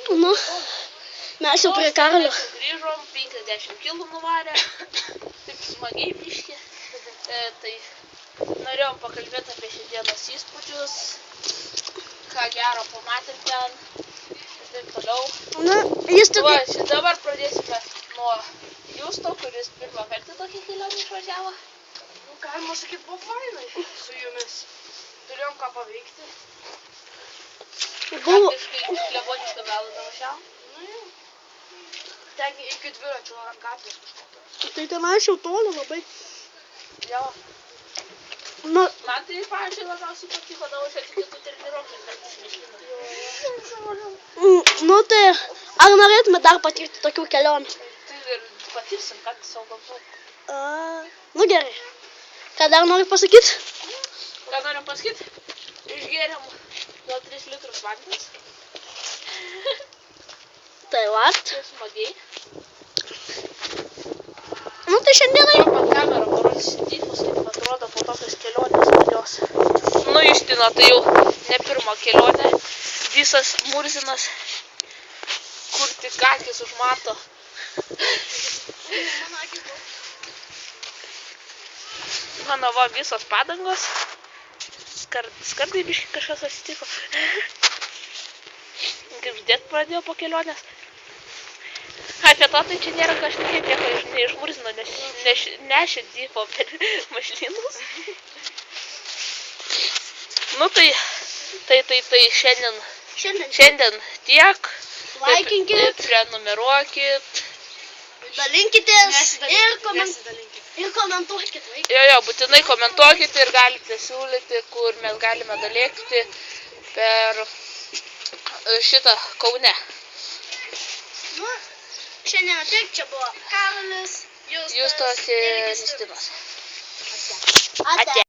Nu, mes jau prie Karolio. Grįžom, 50 kilų nuvarė, taip smagiai biškį. Tai norėjom pakalbėti apie šiandienos įspūdžius, ką gero pamatėm ten ir taip toliau. Na, jis tik... Dabar pradėsime nuo Justo, kuris pirmą kartą tokį kelionį išvažiavo. Galima sakyti, buvo fainai su jumis. Turėjom ką paveikti. Buvo... Praktiškai klebonišką galą davažiavom. Nu jau. Ten iki dviračio gatvės kažkokio. Tai ten aš jau toli labai. Jo. Na, Man tai, pavyzdžiui, labiausiai patiko davažiuoti kitų treniruoklių, bet nu tai, ar norėtume dar patirti tokių kelionių? tai ir patirsim, ką savo galvoju. Nu gerai. Ką dar nori pasakyti? Ką norim pasakyti? Išgėrėm gal 3 litrus vandens. Tai vat. Tai smagiai. Nu tai šiandienai... Man kamerą parodysiu dykus, kaip atrodo po tokios kelionės pradžios. Nu, Justina, tai jau ne pirma kelionė. Visas Murzinas, kur tik akis užmato. Mano va visos padangos. Skardai biškai kažkas atsitiko. Kaip ždėt pradėjo po kelionės. Apie to tai čia nėra kažkiek nieko neišmurzino, nes nešė dypo per mašlinus. Nu tai šiandien tiek. Laikinkit, Prenumeruokit. dalinkitės ir komentuokit. Jo, būtinai komentuokit ir galite siūlyti, kur mes galime dalėkti per šitą Kaune. Nu, šiandien tiek, čia buvo Karolis, Justas ir Justinas. Ate.